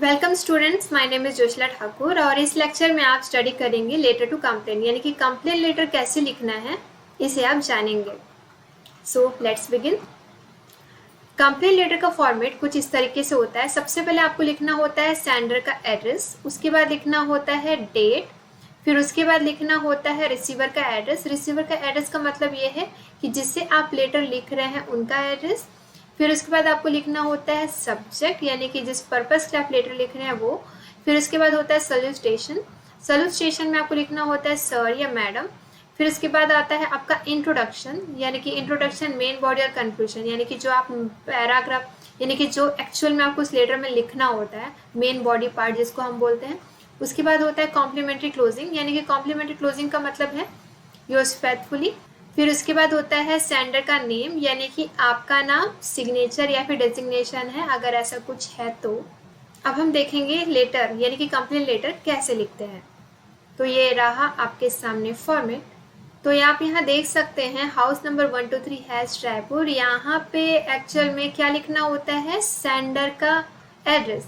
Welcome students, my name is Joshla Thakur और इस lecture में आप स्टडी करेंगे लेटर टू कंप्लेन यानी कि कंप्लेन लेटर कैसे लिखना है इसे आप जानेंगे। So let's begin. Complain letter का फॉर्मेट कुछ इस तरीके से होता है। सबसे पहले आपको लिखना होता है सेंडर का एड्रेस, उसके बाद लिखना होता है डेट, फिर उसके बाद लिखना होता है रिसीवर का एड्रेस। रिसीवर का एड्रेस का मतलब ये है कि जिससे आप लेटर लिख रहे हैं उनका एड्रेस। फिर उसके बाद आपको लिखना होता है सब्जेक्ट यानी कि जिस पर्पस के आप लेटर लिख रहे हैं वो। फिर उसके बाद होता है सैल्यूटेशन। सैल्यूटेशन में आपको लिखना होता है सर या मैडम। फिर उसके बाद आता है आपका इंट्रोडक्शन यानी कि इंट्रोडक्शन, मेन बॉडी और कंक्लूजन यानी कि जो आप पैराग्राफ यानी कि जो एक्चुअल में आपको उस लेटर में लिखना होता है, मेन बॉडी पार्ट जिसको हम बोलते हैं। उसके बाद होता है कॉम्प्लीमेंट्री क्लोजिंग यानी कि कॉम्प्लीमेंट्री क्लोजिंग का मतलब है योर्स फेथफुली। फिर उसके बाद होता है सेंडर का नेम यानी कि आपका नाम, सिग्नेचर या फिर डेजिग्नेशन है अगर ऐसा कुछ है तो। अब हम देखेंगे लेटर यानी कि कंप्लेन लेटर कैसे लिखते हैं। तो ये रहा आपके सामने फॉर्मेट। तो आप यहाँ देख सकते हैं हाउस नंबर 123 हैश रायपुर। यहाँ पे एक्चुअल में क्या लिखना होता है, सेंडर का एड्रेस।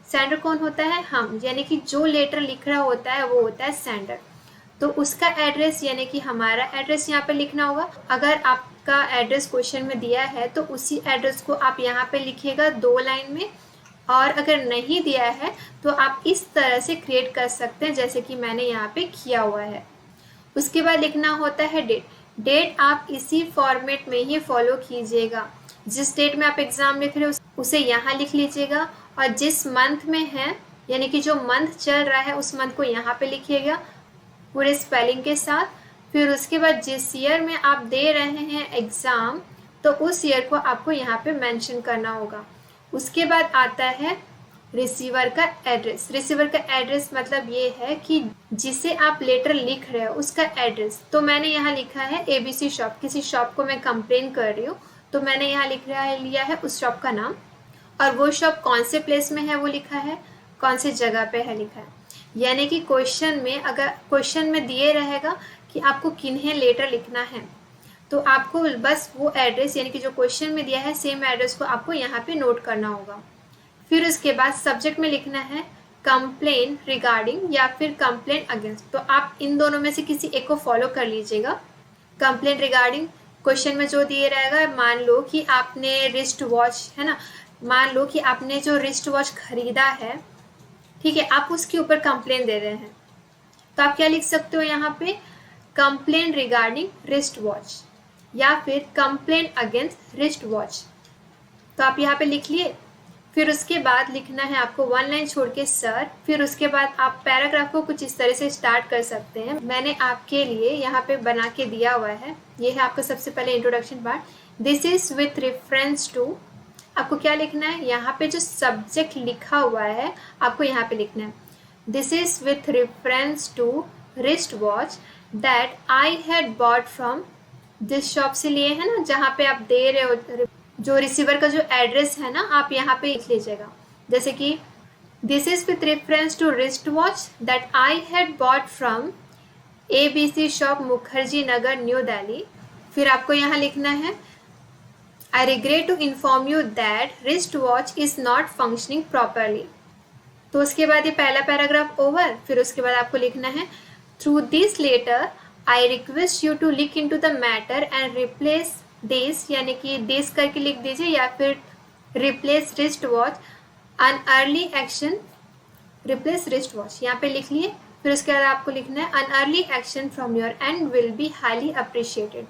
सेंडर कौन होता है, हम, यानी कि जो लेटर लिख रहा होता है वो होता है सेंडर। तो उसका एड्रेस यानी कि हमारा एड्रेस यहाँ पे लिखना होगा। अगर आपका एड्रेस क्वेश्चन में दिया है तो उसी एड्रेस को आप यहाँ पे लिखिएगा 2 लाइन में, और अगर नहीं दिया है तो आप इस तरह से क्रिएट कर सकते हैं जैसे कि मैंने यहाँ पे किया हुआ है। उसके बाद लिखना होता है डेट। डेट आप इसी फॉर्मेट में ही फॉलो कीजिएगा। जिस डेट में आप एग्जाम लिख रहे हो उसे यहाँ लिख लीजिएगा, और जिस मंथ में है यानी कि जो मंथ चल रहा है उस मंथ को यहाँ पे लिखिएगा पूरे स्पेलिंग के साथ। फिर उसके बाद जिस ईयर में आप दे रहे हैं एग्ज़ाम तो उस ईयर को आपको यहाँ पे मेंशन करना होगा। उसके बाद आता है रिसीवर का एड्रेस। रिसीवर का एड्रेस मतलब ये है कि जिसे आप लेटर लिख रहे हो उसका एड्रेस। तो मैंने यहाँ लिखा है ABC शॉप, किसी शॉप को मैं कंप्लेन कर रही हूँ तो मैंने यहाँ लिया है उस शॉप का नाम, और वो शॉप कौन से प्लेस में है वो लिखा है, कौन से जगह पे है लिखा है। यानी कि क्वेश्चन में अगर क्वेश्चन में दिए रहेगा कि आपको किन्हें लेटर लिखना है तो आपको बस वो एड्रेस यानी कि जो क्वेश्चन में दिया है सेम एड्रेस को आपको यहाँ पे नोट करना होगा। फिर उसके बाद सब्जेक्ट में लिखना है कंप्लेन रिगार्डिंग या फिर कंप्लेन अगेंस्ट। तो आप इन दोनों में से किसी एक को फॉलो कर लीजिएगा। कंप्लेन रिगार्डिंग क्वेश्चन में जो दिए रहेगा, मान लो कि आपने रिस्ट वॉच है ना, मान लो कि आपने जो रिस्ट वॉच खरीदा है, ठीक है, आप उसके ऊपर कंप्लेन दे रहे हैं तो आप क्या लिख सकते हो यहाँ पे, कंप्लेन रिगार्डिंग रिस्ट वॉच या फिर कंप्लेन अगेंस्ट रिस्ट वॉच। तो आप यहाँ पे लिख लिए। फिर उसके बाद लिखना है आपको 1 लाइन छोड़ के सर। फिर उसके बाद आप पैराग्राफ को कुछ इस तरह से स्टार्ट कर सकते हैं। मैंने आपके लिए यहाँ पे बना के दिया हुआ है। ये है आपका सबसे पहले introduction part. This is with reference to, आपको क्या लिखना है, यहाँ पे जो सब्जेक्ट लिखा हुआ है आपको यहाँ पे लिखना है this is with reference to wrist watch that I had bought from this shop से लिए है ना, जहाँ पे आप दे रहे हो जो रिसीवर का जो एड्रेस है ना आप यहाँ पे लिख लीजिएगा। जैसे कि this is with reference to wrist watch that I had bought from ABC shop Mukherjee Nagar new Delhi. फिर आपको यहाँ लिखना है I regret to inform you that wristwatch is not functioning properly। तो उसके बाद ये पहला पैराग्राफ ओवर। फिर उसके बाद आपको लिखना है through this letter I request you to look into the matter and replace this, यानी कि दिस करके लिख दीजिए, या फिर replace wrist watch an early action, replace wrist watch यहाँ पे लिख लिए। फिर उसके बाद आपको लिखना है N early action from your and will be highly appreciated,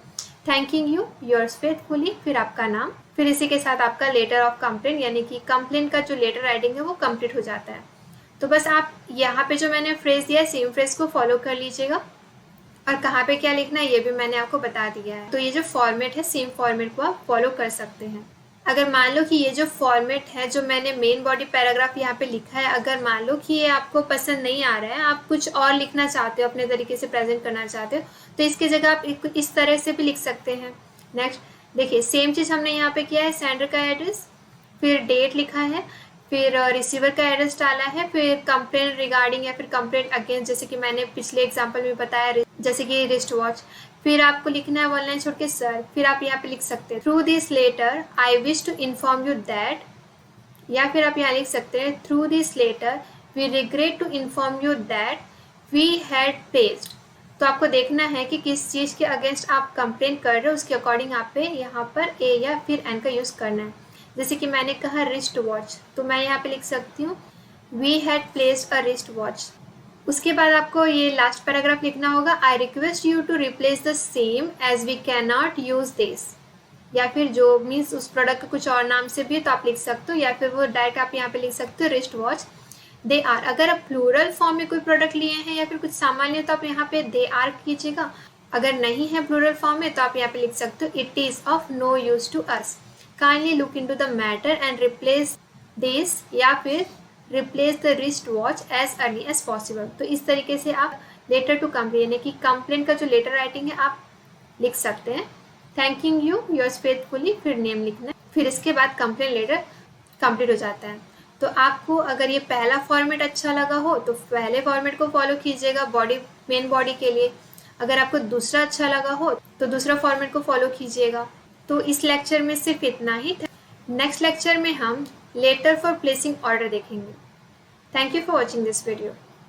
thanking you, yours faithfully, फिर आपका नाम। फिर इसी के साथ आपका लेटर ऑफ कंप्लेन यानी कि कंप्लेन का जो लेटर राइटिंग है वो कंप्लीट हो जाता है। तो बस आप यहाँ पे जो मैंने फ्रेज दिया है सेम फ्रेज को फॉलो कर लीजिएगा, और कहाँ पे क्या लिखना है ये भी मैंने आपको बता दिया है। तो ये जो फॉर्मेट है सेम फॉर्मेट को आप फॉलो कर सकते हैं। अगर मान लो कि ये जो फॉर्मेट है जो मैंने मेन बॉडी पैराग्राफ यहाँ पे लिखा है, अगर मान लो कि ये आपको पसंद नहीं आ रहा है, आप कुछ और लिखना चाहते हो, अपने तरीके से प्रेजेंट करना चाहते हो, तो इसकी जगह आप इस तरह से भी लिख सकते हैं। नेक्स्ट देखिए सेम चीज़ हमने यहाँ पे किया है, सेंडर का एड्रेस, फिर डेट लिखा है, फिर रिसीवर का एड्रेस डाला है, फिर कंप्लेन रिगार्डिंग या फिर कंप्लेन अगेंस्ट, जैसे कि मैंने पिछले एग्जाम्पल में बताया जैसे कि रिस्ट वॉच, फिर आपको लिखना है 1 लाइन छोड़ के सर, फिर आप यहाँ पे लिख सकते हैं through this letter I wish to inform you that, या फिर आप यहाँ लिख सकते हैं through this letter we regret to inform you that we had placed. तो आपको देखना है कि किस चीज़ के अगेंस्ट आप कंप्लेन कर रहे हो, उसके अकॉर्डिंग आप पे यहाँ पर ए या फिर एन का यूज़ करना है। जैसे कि मैंने कहा रिस्ट वॉच, तो मैं यहाँ पे लिख सकती हूँ we had placed a wrist watch. उसके बाद आपको ये लास्ट पैराग्राफ लिखना होगा I request you to replace the same as we can not use this, या फिर जो मीन्स उस प्रोडक्ट का कुछ और नाम से भी है तो आप लिख सकते हो, या फिर वो डायरेक्ट आप यहाँ पे लिख सकते हो रिस्ट वॉच दे आर। अगर आप प्लूरल फॉर्म में कोई प्रोडक्ट लिए हैं या फिर कुछ सामान लिए तो आप यहाँ पे दे आर कीजिएगा। अगर नहीं है प्लूरल फॉर्म में तो आप यहाँ पे लिख सकते हो it is of no use to us, kindly look into the matter and replace this, या फिर replace the wrist watch as early as possible. तो इस तरीके से आप लेटर टू कंप्लेन यानी कि कंप्लेन का जो लेटर राइटिंग है आप लिख सकते हैं। थैंकिंग यू योर्स फेथफुली, फिर नेम लिखना है, फिर इसके बाद कंप्लेन लेटर कंप्लीट हो जाता है। तो आपको अगर ये पहला फॉर्मेट अच्छा लगा हो तो पहले फॉर्मेट को फॉलो कीजिएगा बॉडी मेन बॉडी के लिए, अगर आपको दूसरा अच्छा लगा हो तो दूसरा फॉर्मेट को फॉलो कीजिएगा। तो इस लेक्चर में सिर्फ इतना ही। नेक्स्ट लेक्चर में हम लेटर फॉर प्लेसिंग ऑर्डर देखेंगे। Thank you for watching this video.